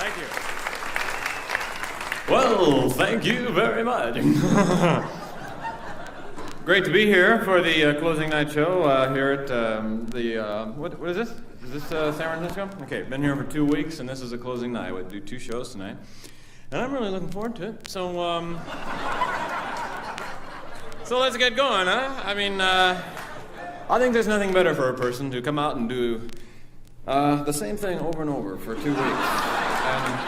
Thank you. Well, thank you very much. Great to be here for the closing night show here at what is this? Is this San Francisco? Okay, been here for 2 weeks, and this is the closing night. We'll do 2 shows tonight, and I'm really looking forward to it. So let's get going, huh? I mean, I think there's nothing better for a person to come out and do the same thing over and over for 2 weeks. And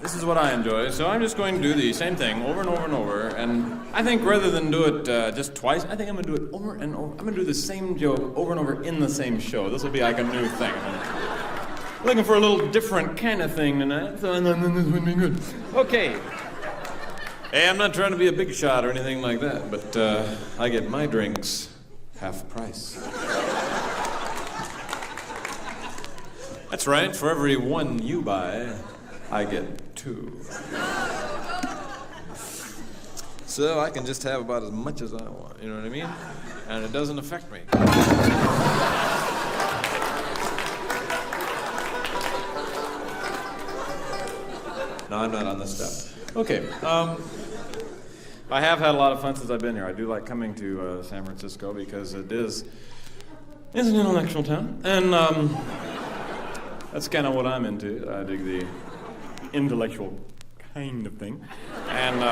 this is what I enjoy, so I'm just going to do the same thing over and over and over, and I think rather than do it just twice, I think I'm going to do it over and over. I'm going to do the same joke over and over in the same show. This will be like a new thing. I'm looking for a little different kind of thing tonight, so this would be good. Okay. Hey, I'm not trying to be a big shot or anything like that, but I get my drinks half price. That's right, for every one you buy, I get 2. So I can just have about as much as I want, you know what I mean? And it doesn't affect me. No, I'm not on the step. Okay, I have had a lot of fun since I've been here. I do like coming to San Francisco because it's an intellectual town, and that's kind of what I'm into. I dig the intellectual kind of thing. And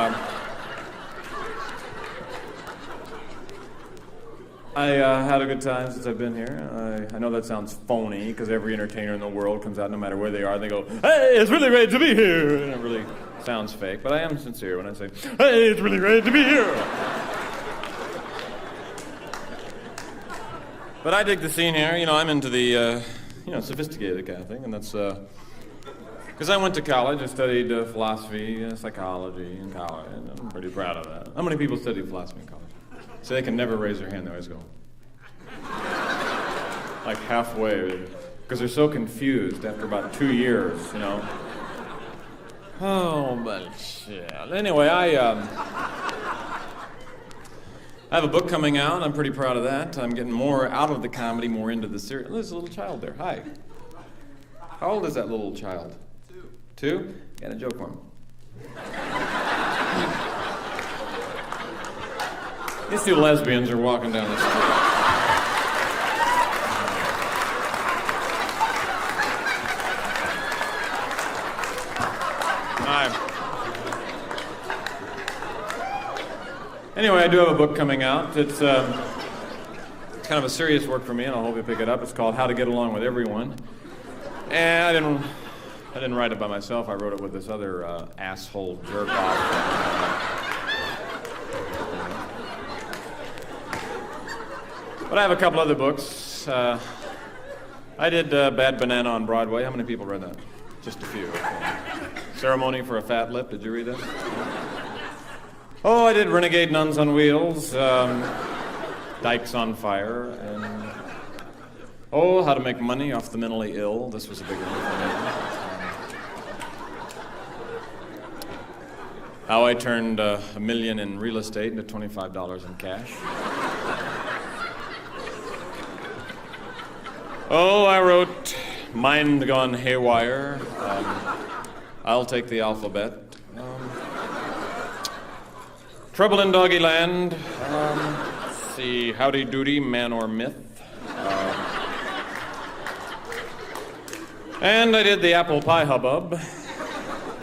I had a good time since I've been here. I know that sounds phony because every entertainer in the world comes out no matter where they are. They go, "Hey, it's really great to be here." And it really sounds fake, but I am sincere when I say, "Hey, it's really great to be here." But I dig the scene here. You know, I'm into the sophisticated kind of thing, and that's because I went to college. I studied philosophy, psychology in college, and I'm pretty proud of that. How many people study philosophy in college? So they can never raise their hand, they always go like halfway, because they're so confused after about 2 years, you know. Oh, but shit. Anyway, I have a book coming out. I'm pretty proud of that. I'm getting more out of the comedy, more into the serious. There's a little child there. Hi. How old is that little child? 2? Got a joke for him. These 2 lesbians are walking down the street. Hi. Anyway, I do have a book coming out. It's kind of a serious work for me, and I hope you pick it up. It's called How to Get Along with Everyone. And I didn't write it by myself. I wrote it with this other asshole jerk-off. But I have a couple other books. I did Bad Banana on Broadway. How many people read that? Just a few. Okay. Ceremony for a Fat Lip. Did you read that? Oh, I did Renegade Nuns on Wheels, Dykes on Fire, and How to Make Money Off the Mentally Ill. This was a big one for me. How I turned $1 million in real estate into $25 in cash. I wrote Mind Gone Haywire. I'll Take the Alphabet. Trouble in Doggy Land. Let's see, Howdy Doody, Man or Myth. And I did the Apple Pie Hubbub.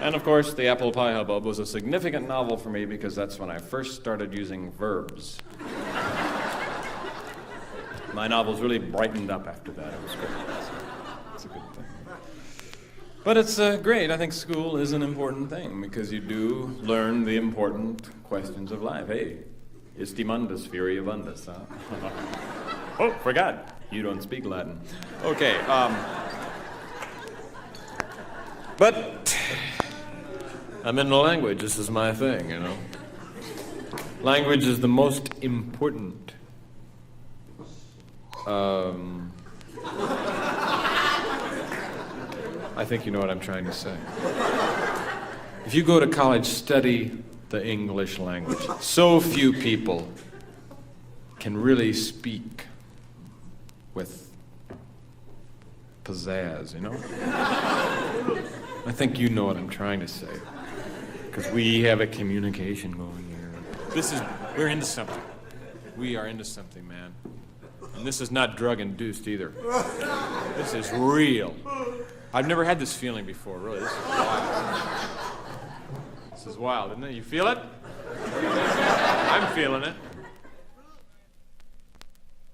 And of course, the Apple Pie Hubbub was a significant novel for me because that's when I first started using verbs. My novels really brightened up after that. It was great. It's a good thing. But it's great. I think school is an important thing because you do learn the important questions of life. Hey, isti mundus furiabundus, huh? Oh, forgot. You don't speak Latin. Okay. But I'm into language. This is my thing, you know. Language is the most important. I think you know what I'm trying to say. If you go to college, study the English language. So few people can really speak with pizzazz, you know? I think you know what I'm trying to say. Because we have a communication going here. We're into something. We are into something, man. And this is not drug-induced either. This is real. I've never had this feeling before, really. This is wild. This is wild, isn't it? You feel it? I'm feeling it.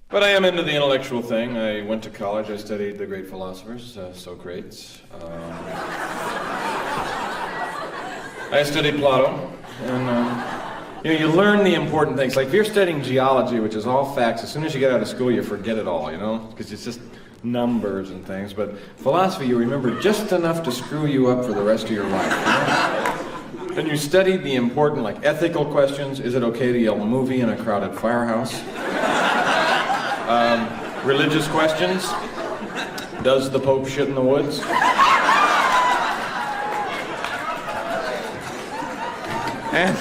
But I am into the intellectual thing. I went to college. I studied the great philosophers, Socrates. I studied Plato. And, you learn the important things. Like if you're studying geology, which is all facts, as soon as you get out of school, you forget it all, you know? Because it's just numbers and things. But philosophy, you remember just enough to screw you up for the rest of your life. You know? And you studied the important, like ethical questions. Is it okay to yell movie in a crowded firehouse? Religious questions. Does the Pope shit in the woods? And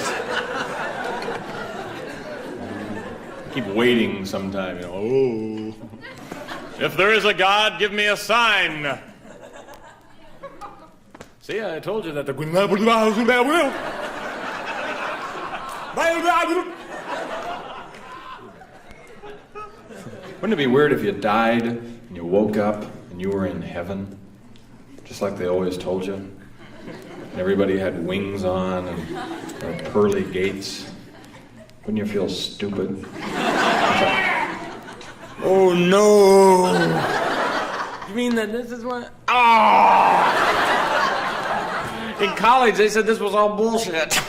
keep waiting sometime, you know. Oh, if there is a God, give me a sign. See, I told you that the... Wouldn't it be weird if you died and you woke up and you were in heaven, just like they always told you? And everybody had wings on and pearly gates. Wouldn't you feel stupid? Oh no! You mean that this is what? Oh! In college, they said this was all bullshit.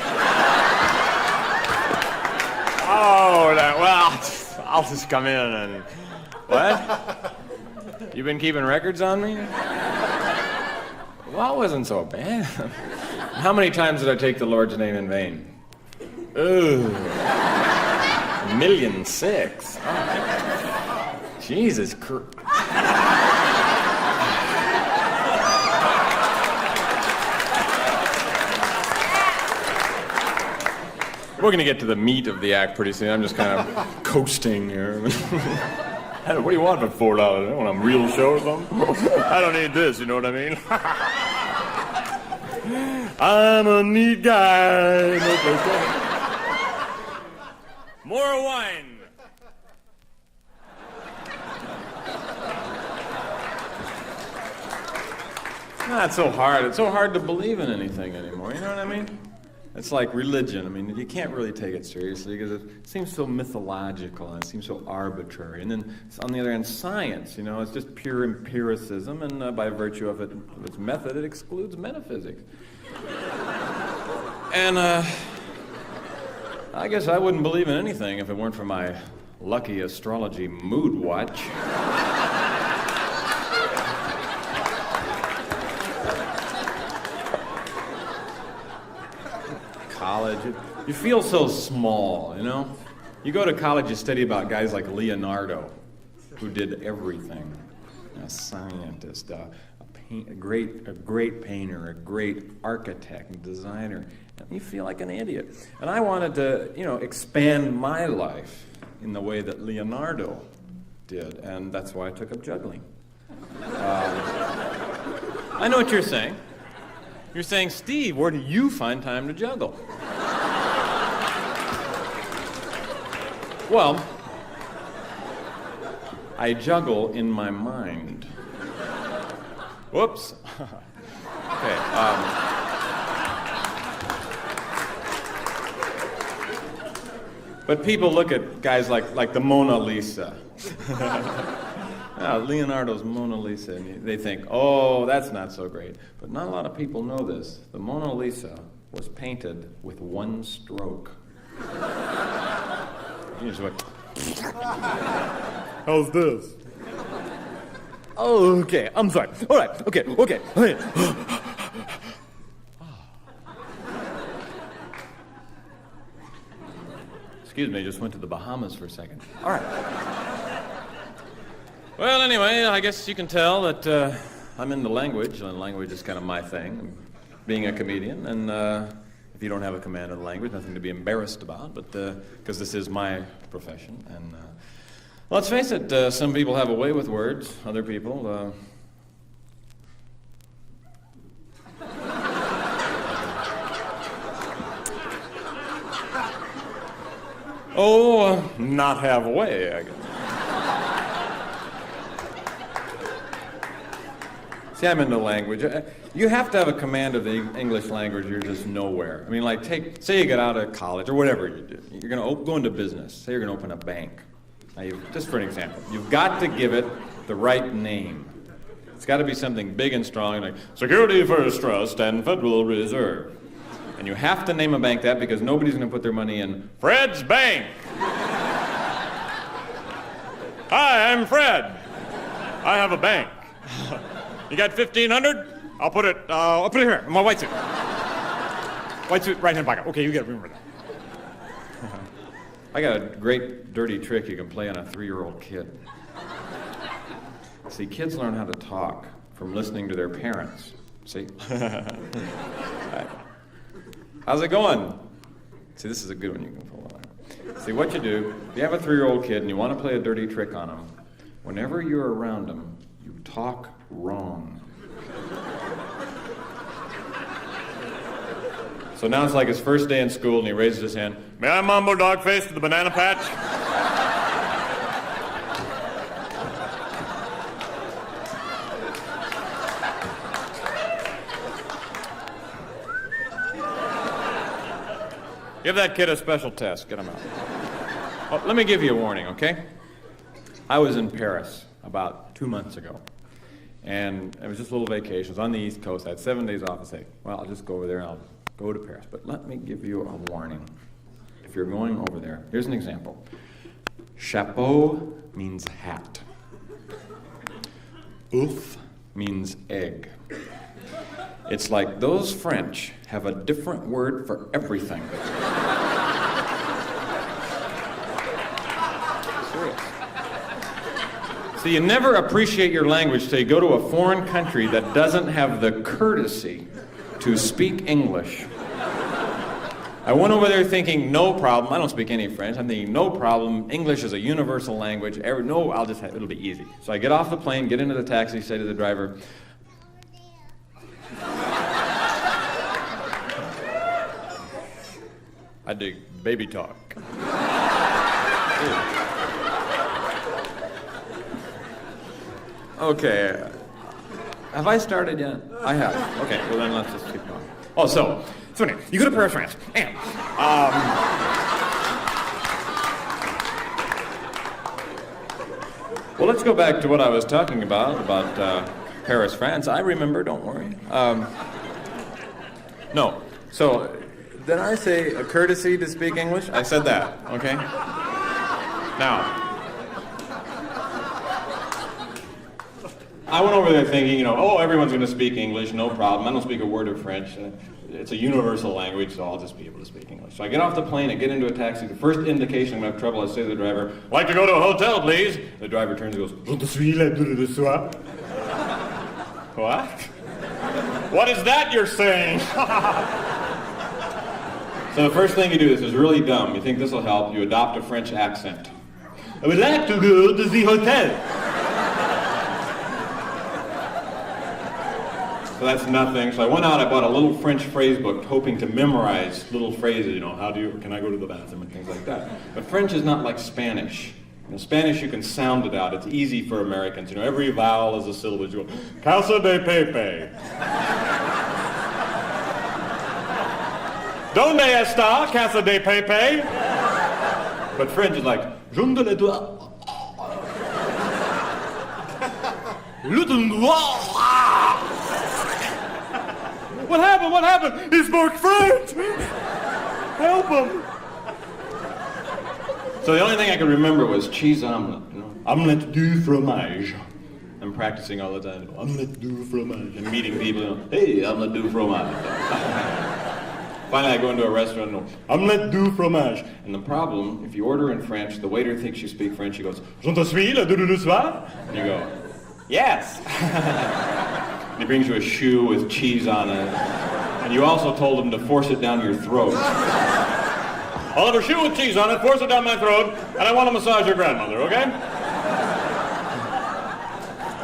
Oh, well, I'll just come in and... What? You been keeping records on me? Well, it wasn't so bad. How many times did I take the Lord's name in vain? Ooh. 1,000,006. Oh. Jesus Christ. We're going to get to the meat of the act pretty soon. I'm just kind of coasting here. What do you want for $4? I want a real show or something? I don't need this, you know what I mean? I'm a neat guy. More wine. It's not so hard. It's so hard to believe in anything anymore, you know what I mean? It's like religion. I mean, you can't really take it seriously because it seems so mythological and it seems so arbitrary. And then, on the other hand, science, you know, it's just pure empiricism, and by virtue of its method, it excludes metaphysics. And I guess I wouldn't believe in anything if it weren't for my lucky astrology mood watch. College, you feel so small, you know? You go to college, you study about guys like Leonardo, who did everything. A scientist, a great painter, a great architect, designer. You feel like an idiot. And I wanted to, you know, expand my life in the way that Leonardo did, and that's why I took up juggling. I know what you're saying. You're saying, Steve, where do you find time to juggle? Well, I juggle in my mind. Whoops. Okay. But people look at guys like the Mona Lisa. Leonardo's Mona Lisa, and they think, oh, that's not so great. But not a lot of people know this. The Mona Lisa was painted with one stroke. You just went, how's this? Oh, okay, I'm sorry. All right, okay. Excuse me, I just went to the Bahamas for a second. All right. Well, anyway, I guess you can tell that I'm into language, and language is kind of my thing, being a comedian. And if you don't have a command of the language, nothing to be embarrassed about, but because this is my profession. And let's face it, some people have a way with words. Other people Oh, not halfway, I guess. See, I'm into language. You have to have a command of the English language, you're just nowhere. I mean, like, say you get out of college or whatever you do. You're going to go into business. Say you're going to open a bank. Now, just for an example, you've got to give it the right name. It's got to be something big and strong, like Security First Trust and Federal Reserve. And you have to name a bank that because nobody's going to put their money in Fred's Bank. Hi, I'm Fred. I have a bank. You got 1,500? I'll put it here in my white suit. White suit, right hand pocket. Okay, you got to remember that. I got a great dirty trick you can play on a 3-year-old kid. See, kids learn how to talk from listening to their parents. See? How's it going? See, this is a good one you can pull on. See, what you do, if you have a 3-year-old kid and you want to play a dirty trick on him, whenever you're around him, you talk wrong. So now it's like his first day in school and he raises his hand. May I mambo dog face to the banana patch? Give that kid a special test. Get him out. Oh, let me give you a warning, okay? I was in Paris about 2 months ago. And it was just a little vacation. It was on the East Coast. I had 7 days off. I said, well, I'll just go over there and I'll go to Paris. But let me give you a warning. If you're going over there, here's an example. Chapeau means hat. Ouf means egg. It's like those French have a different word for everything. Serious. So you never appreciate your language till you go to a foreign country that doesn't have the courtesy to speak English. I went over there thinking, no problem. I don't speak any French. I'm thinking, no problem. English is a universal language. It'll be easy. So I get off the plane, get into the taxi, say to the driver, I dig baby talk. Okay. Have I started yet? I have. Okay, well then let's just keep going. Oh, so anyway, you go to Paris, France, and well, let's go back to what I was talking about Paris, France. I remember, don't worry. No, so did I say a courtesy to speak English? I said that, okay? Now, I went over there thinking, everyone's going to speak English, no problem. I don't speak a word of French. It's a universal language, so I'll just be able to speak English. So I get off the plane, I get into a taxi. The first indication I'm going to have trouble, I say to the driver, like to go to a hotel, please. The driver turns and goes, Je suis là de soir. What? What is that you're saying? So the first thing you do, this is really dumb. You think this will help, you adopt a French accent. I would like to go to the hotel. So that's nothing. So I went out, I bought a little French phrase book, hoping to memorize little phrases, can I go to the bathroom and things like that. But French is not like Spanish. In Spanish, you can sound it out. It's easy for Americans. Every vowel is a syllable. You go, Casa de Pepe. ¿Dónde está Casa de Pepe? But French is like, Je ne le dois. What happened? What happened? He spoke French! Help him! So the only thing I could remember was cheese omelet. Omelette du fromage. I'm practicing all the time. Omelette du fromage. And meeting people, hey, omelette du fromage. Finally, I go into a restaurant and omelette du fromage. And the problem, if you order in French, the waiter thinks you speak French. He goes, Je te suis le du soir? And you go, yes. And he brings you a shoe with cheese on it. And you also told him to force it down your throat. I'll have a shoe with cheese on it, force it down my throat, and I want to massage your grandmother, okay?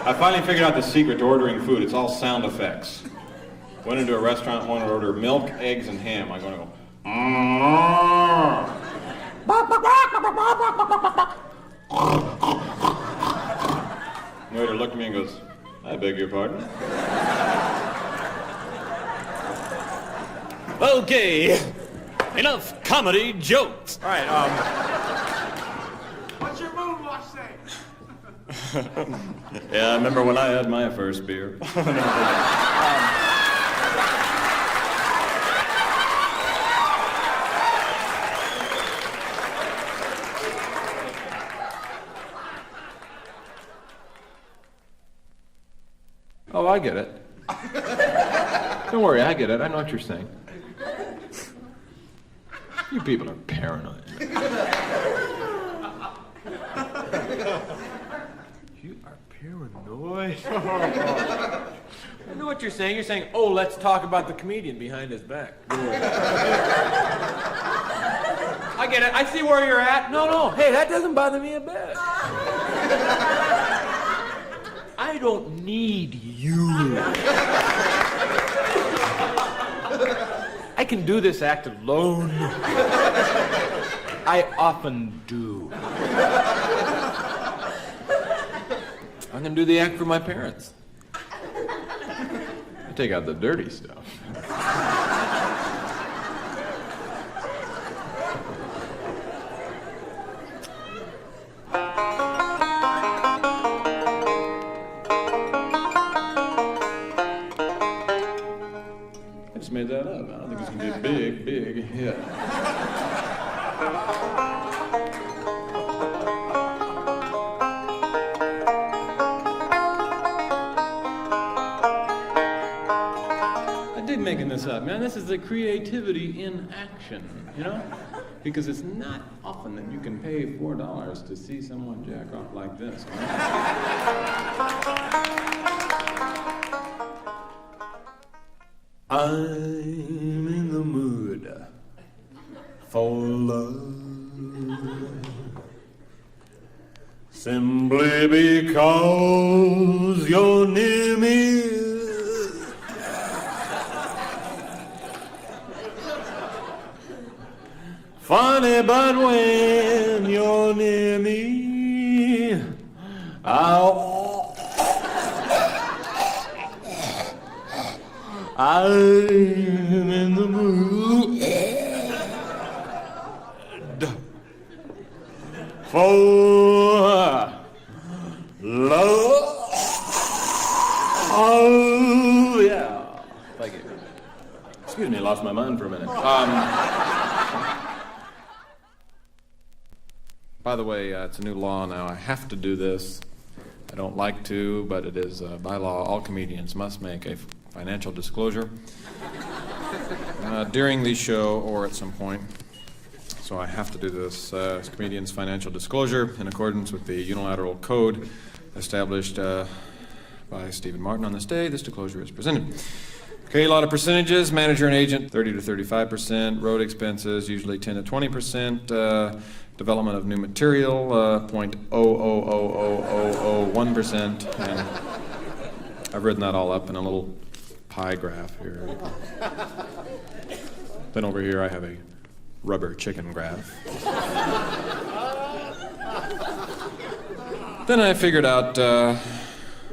I finally figured out the secret to ordering food. It's all sound effects. Went into a restaurant, wanted to order milk, eggs, and ham. I'm going to go, The waiter looked at me and goes, I beg your pardon? Okay, enough comedy jokes. All right, What's your moonwash say? yeah, I remember when I had my first beer. Oh, I get it. Don't worry, I get it. I know what you're saying. You people are paranoid. You are paranoid. I know what you're saying. You're saying, oh, let's talk about the comedian behind his back. I get it. I see where you're at. No. Hey, that doesn't bother me a bit. I don't need you. I can do this act alone. I often do. I'm gonna do the act for my parents. I take out the dirty stuff. I just made that up. I don't think it's gonna be a big, big hit. I dig making this up, man. This is the creativity in action, you know? Because it's not often that you can pay $4 to see someone jack off like this. I'm in the mood for love, simply because you're near me. Funny, but when you're near me, I'm in the mood for love. Oh, yeah. Thank you. Excuse me, I lost my mind for a minute. By the way, it's a new law now. I have to do this. I don't like to, but it is by law. All comedians must make a financial disclosure during the show or at some point. So I have to do this comedian's financial disclosure in accordance with the unilateral code established by Stephen Martin on this day. This disclosure is presented. Okay, a lot of percentages. Manager and agent, 30 to 35%. Road expenses, usually 10 to 20%. Development of new material, 0.0000001%. And I've written that all up in a little pie graph here. Then over here I have a rubber chicken graph. Then I figured out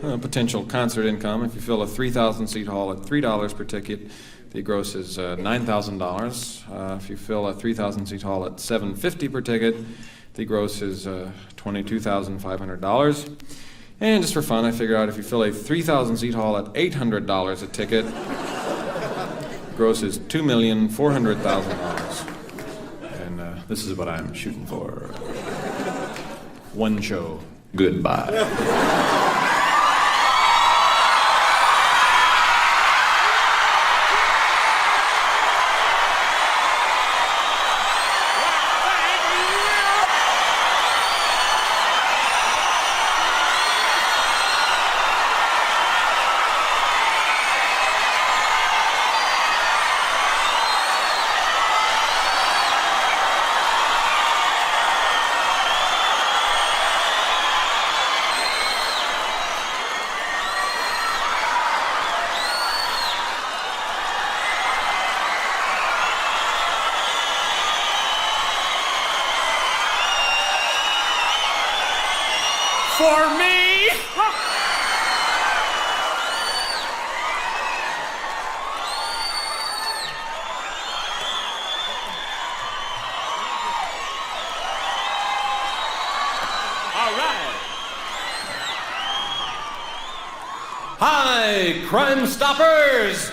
potential concert income. If you fill a 3,000-seat hall at $3 per ticket, the gross is $9,000. If you fill a 3,000-seat hall at $7.50 per ticket, the gross is $22,500. And just for fun, I figured out if you fill a 3,000-seat hall at $800 a ticket, gross is $2,400,000. And this is what I'm shooting for. One show. Goodbye. All right. Hi, Crime Stoppers!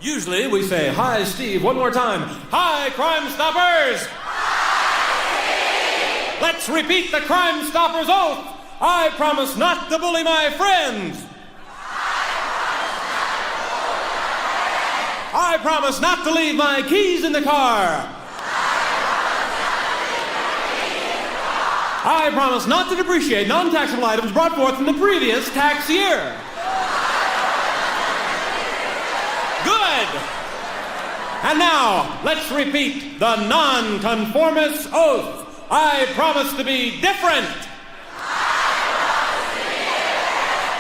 Usually we say, hi, Steve, one more time. Hi, Crime Stoppers! Let's repeat the Crime Stoppers oath. I promise not to bully my friends. I promise not to leave my keys in the car. I promise not to depreciate non-taxable items brought forth in the previous tax year. Good. And now, let's repeat the non-conformist oath. I promise to be different.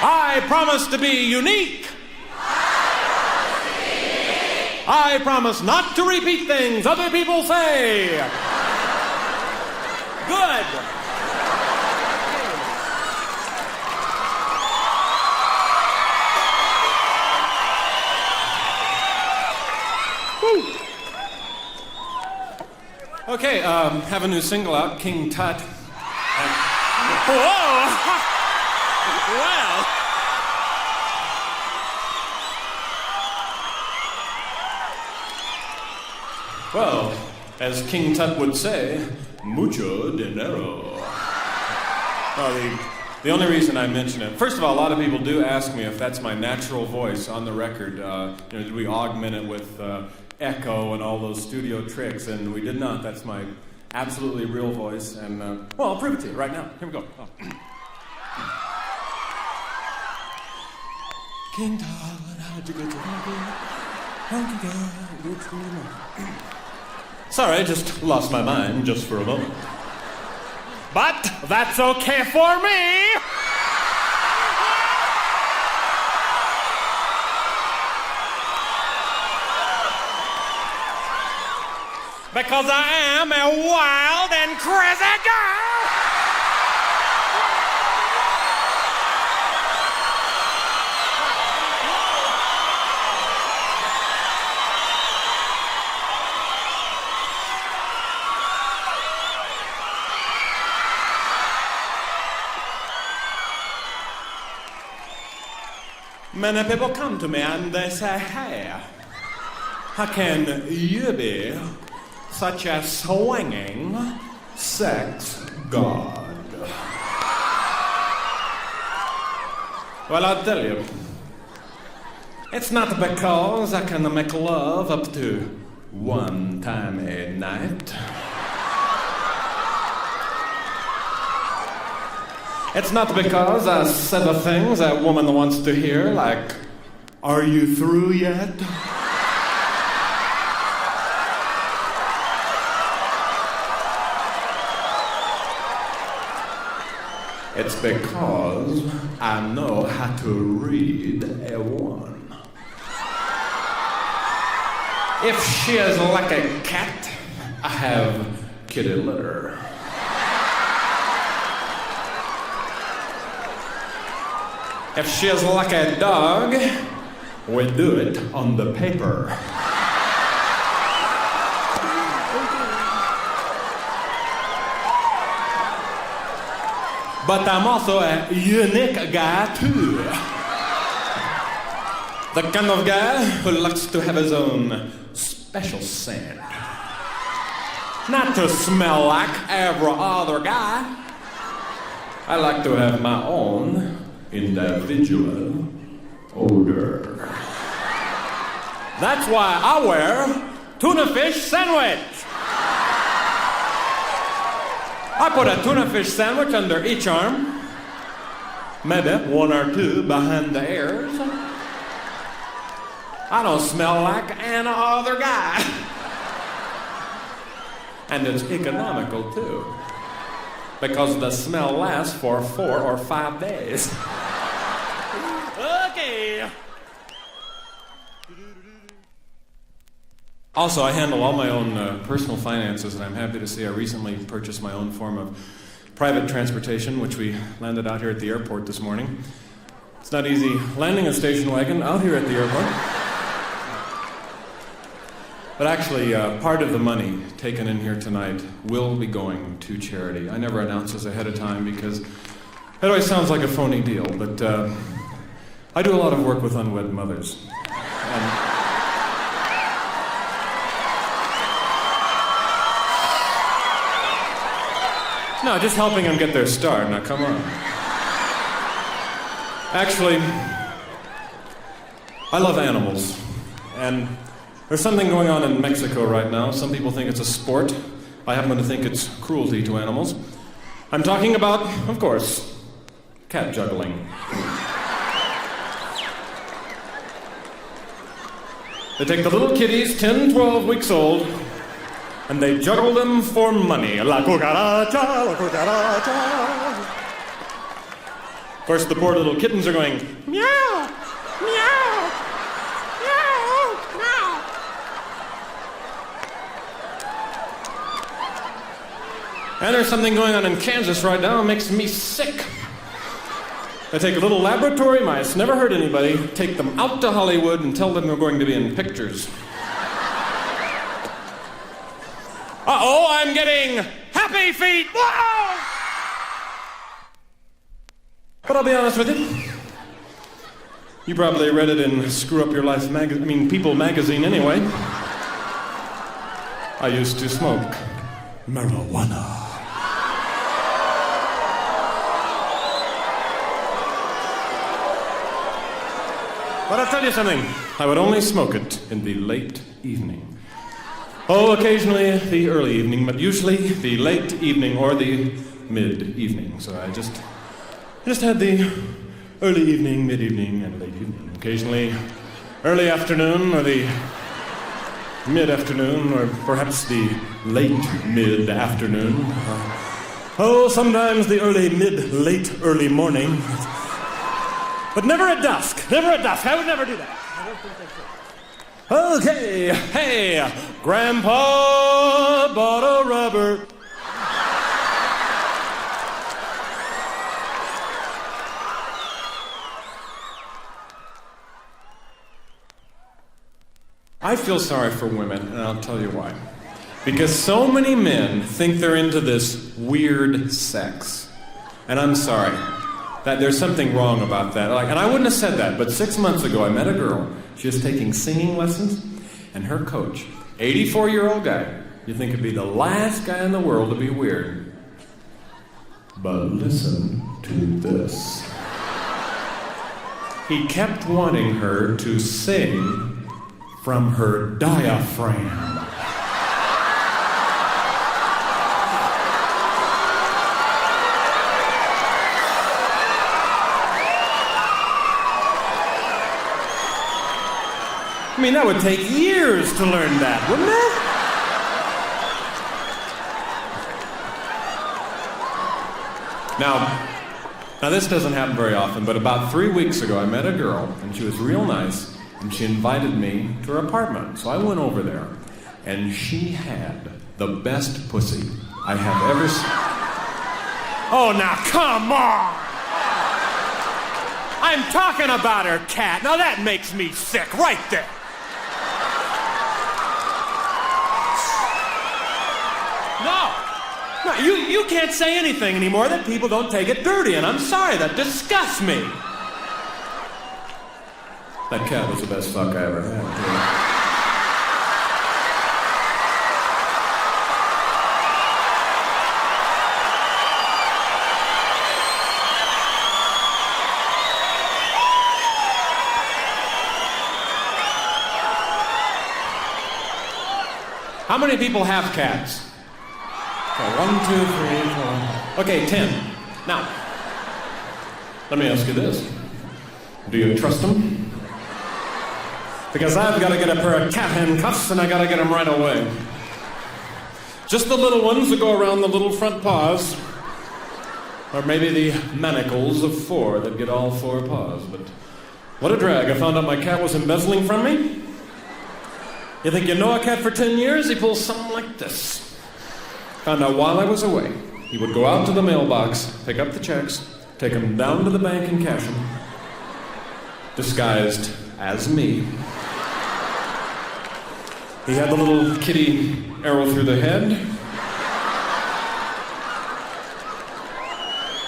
I promise to be unique. I promise not to repeat things other people say. Good. Woo. Okay, have a new single out, King Tut. Whoa! Well. Well, as King Tut would say, mucho dinero. Well, the only reason I mention it, first of all, a lot of people do ask me if that's my natural voice on the record. Did we augment it with echo and all those studio tricks? And we did not. That's my absolutely real voice. And, well, I'll prove it to you right now. Here we go. Oh. King Tut, how'd you get to Sorry, I just lost my mind just for a moment. But that's okay for me! Because I am a wild and crazy girl! Many people come to me and they say, hey, how can you be such a swinging sex god? Well, I'll tell you, it's not because I can make love up to one time a night. It's not because I said the things a woman wants to hear, like, are you through yet? It's because I know how to read a woman. If she is like a cat, I have kitty litter. If she is like a dog, we do it on the paper. But I'm also a unique guy too. The kind of guy who likes to have his own special scent. Not to smell like every other guy. I like to have my own individual odor. That's why I wear tuna fish sandwich. I put a tuna fish sandwich under each arm, maybe one or two behind the ears. I don't smell like any other guy. And it's economical too, because the smell lasts for 4 or 5 days. Okay. Also, I handle all my own personal finances, and I'm happy to say I recently purchased my own form of private transportation, which we landed out here at the airport this morning. It's not easy landing a station wagon out here at the airport. But actually, part of the money taken in here tonight will be going to charity. I never announce this ahead of time because it always sounds like a phony deal, but I do a lot of work with unwed mothers. No, just helping them get their start. Now, come on. Actually, I love animals. And there's something going on in Mexico right now. Some people think it's a sport. I happen to think it's cruelty to animals. I'm talking about, of course, cat juggling. They take the little kitties, 10, 12 weeks old, and they juggle them for money. La cucaracha, la cucaracha. Of course, the poor little kittens are going, meow, meow, meow, meow. And there's something going on in Kansas right now that makes me sick. They take little laboratory mice, never hurt anybody, take them out to Hollywood and tell them they're going to be in pictures. Uh-oh, I'm getting happy feet! Whoa! But I'll be honest with you. You probably read it in Screw Up Your Life People magazine anyway. I used to smoke marijuana. But I'll tell you something. I would only smoke it in the late evening. Oh, occasionally the early evening, but usually the late evening or the mid-evening. So I just had the early evening, mid-evening, and late evening. Occasionally early afternoon or the mid-afternoon or perhaps the late mid-afternoon. Sometimes the early mid-late early morning. But never at dusk. Never at dusk. I would never do that. I don't think I should. Okay. Hey, Grandpa bought a rubber. I feel sorry for women, and I'll tell you why. Because so many men think they're into this weird sex. And I'm sorry. That there's something wrong about that. And I wouldn't have said that, but 6 months ago I met a girl. She was taking singing lessons, and her coach, 84-year-old guy, you'd think it'd be the last guy in the world to be weird. But listen to this. He kept wanting her to sing from her diaphragm. I mean, that would take years to learn that, wouldn't it? Now this doesn't happen very often, but about 3 weeks ago I met a girl, and she was real nice, and she invited me to her apartment. So I went over there, and she had the best pussy I have ever seen. Oh, now come on! I'm talking about her cat. Now that makes me sick right there. No, you can't say anything anymore that people don't take it dirty, and I'm sorry, that disgusts me. That cat was the best fuck I ever had. How many people have cats? Okay, 1, 2, 3, 4. Okay, 10. Now, let me ask you this. Do you trust them? Because I've got to get a pair of cat handcuffs and I got to get them right away. Just the little ones that go around the little front paws. Or maybe the manacles of 4 that get all 4 paws. But what a drag. I found out my cat was embezzling from me. You think you know a cat for 10 years? He pulls something like this. Found out while I was away, he would go out to the mailbox, pick up the checks, take them down to the bank and cash them, disguised as me. He had the little kitty arrow through the head,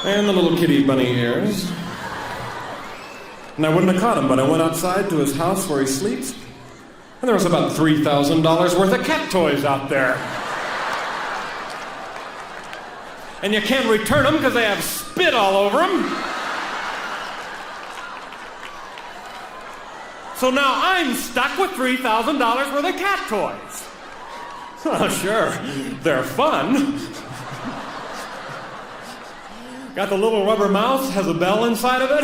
and the little kitty bunny ears. And I wouldn't have caught him, but I went outside to his house where he sleeps, and there was about $3,000 worth of cat toys out there. And you can't return them because they have spit all over them. So now I'm stuck with $3,000 worth of cat toys. Oh, sure, they're fun. Got the little rubber mouse, has a bell inside of it.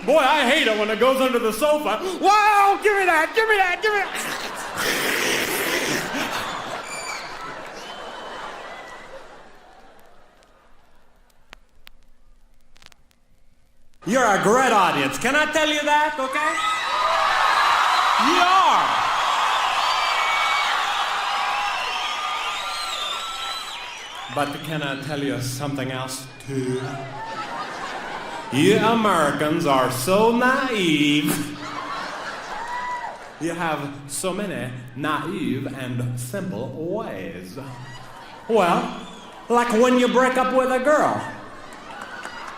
Boy, I hate it when it goes under the sofa. Wow, give me that, give me that, give me that. You're a great audience. Can I tell you that, okay? You are. But can I tell you something else, too? You Americans are so naive. You have so many naive and simple ways. Well, like when you break up with a girl.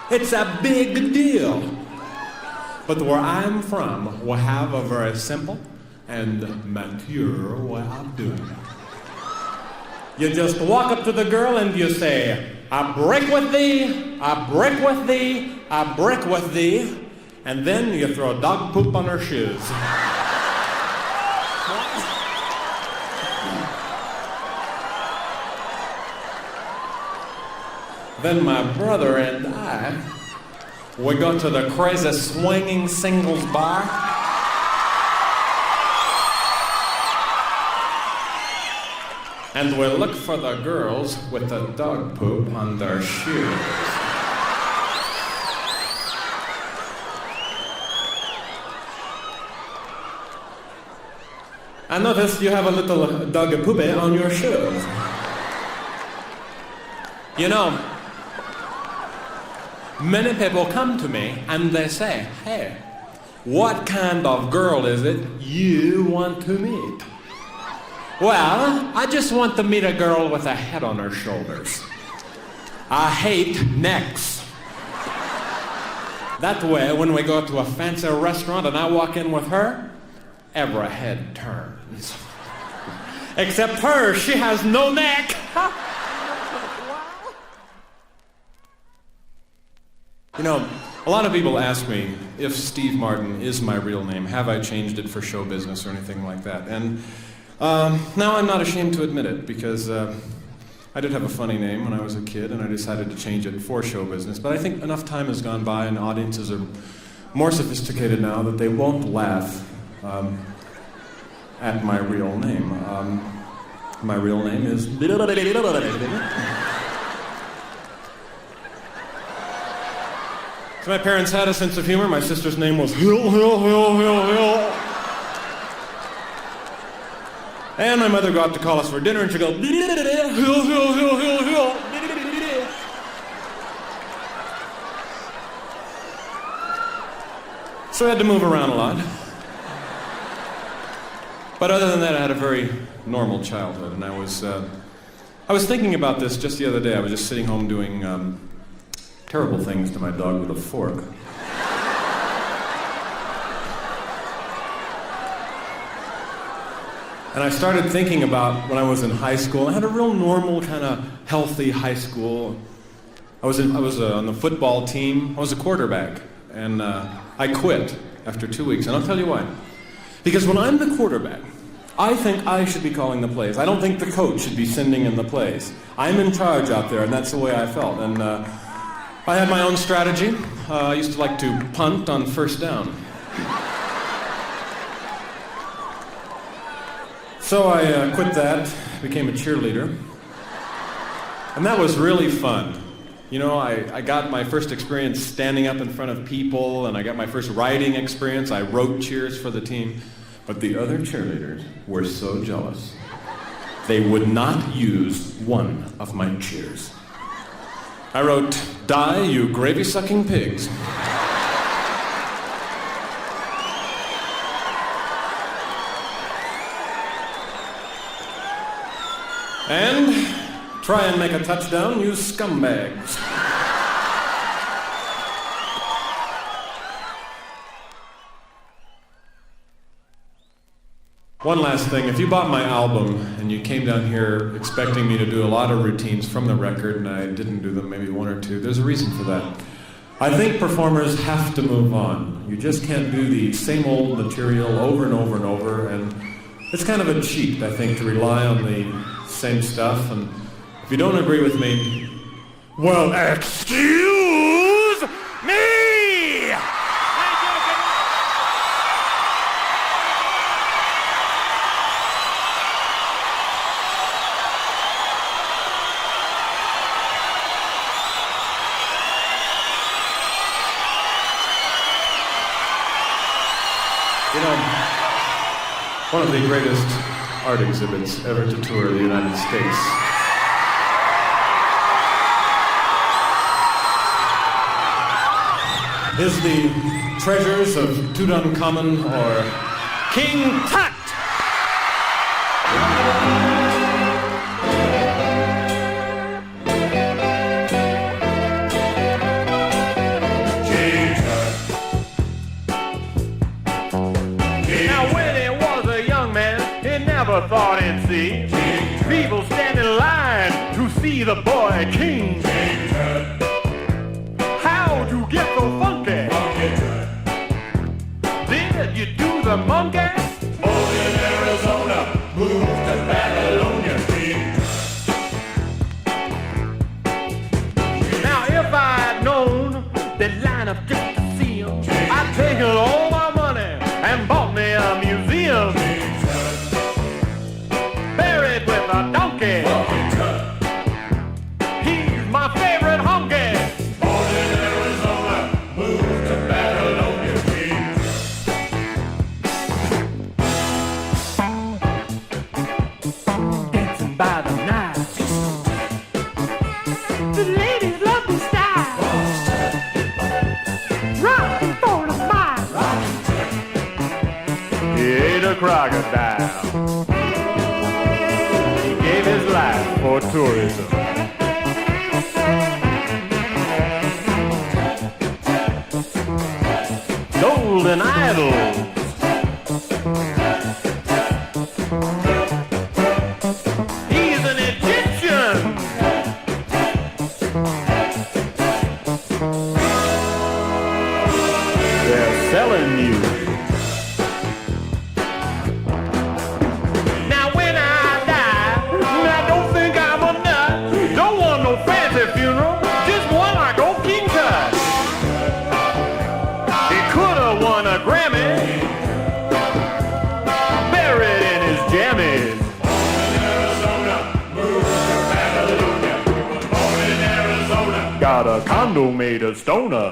It's a big deal. But where I'm from, we have a very simple and mature way of doing it. You just walk up to the girl and you say, I break with thee, I break with thee, I break with thee, and then you throw dog poop on her shoes. Then my brother and I, we go to the crazy swinging singles bar. And we look for the girls with the dog poop on their shoes. I noticed you have a little dog poopy on your shoes. You know, many people come to me and they say, hey, what kind of girl is it you want to meet? Well, I just want to meet a girl with a head on her shoulders. I hate necks. That way, when we go to a fancy restaurant and I walk in with her, every head turns. Except her, she has no neck. You know, a lot of people ask me if Steve Martin is my real name. Have I changed it for show business or anything like that? And now I'm not ashamed to admit it, because I did have a funny name when I was a kid, and I decided to change it for show business. But I think enough time has gone by, and audiences are more sophisticated now that they won't laugh at my real name. My real name is... So my parents had a sense of humor. My sister's name was Hill. And my mother got to call us for dinner, and she'd go, Hill. So I had to move around a lot. But other than that, I had a very normal childhood, and I was thinking about this just the other day. I was just sitting home doing terrible things to my dog with a fork. And I started thinking about when I was in high school. I had a real normal, kind of healthy high school. I was on the football team. I was a quarterback, and I quit after 2 weeks. And I'll tell you why. Because when I'm the quarterback, I think I should be calling the plays. I don't think the coach should be sending in the plays. I'm in charge out there, and that's the way I felt. And I had my own strategy. I used to like to punt on first down. So I quit that, became a cheerleader. And that was really fun. You know, I got my first experience standing up in front of people, and I got my first writing experience. I wrote cheers for the team. But the other cheerleaders were so jealous. They would not use one of my cheers. I wrote, "Die, you gravy-sucking pigs." And try and make a touchdown, you scumbags. One last thing, if you bought my album and you came down here expecting me to do a lot of routines from the record and I didn't do them, maybe one or two, there's a reason for that. I think performers have to move on. You just can't do the same old material over and over and over, and it's kind of a cheat, I think, to rely on the same stuff. And if you don't agree with me, well, excuse me! You know, one of the greatest art exhibits ever to tour the United States is the Treasures of Tutankhamun, or King Tut. Thought he'd see people stand in line to see the boy king. How'd you get so funky? Did you do the monkey? Born in Arizona, moved to Babylonia. Now if I'd known they'd line up just to see him, I'd taken all my money and bought me a museum. With a donkey. He's my favorite honky. Born in Arizona, moved to Babylonia. Dancing by the night. The ladies love the style. Rockin' for the smile. He ate a crocodile. His life for tourism. Golden idols. He's an Egyptian. They're selling you. Funeral, just one like old King Tut. He could have won a Grammy, buried in his jammies. Born in Arizona, moved to Babylonia. Born in Arizona, got a condo made of stoner.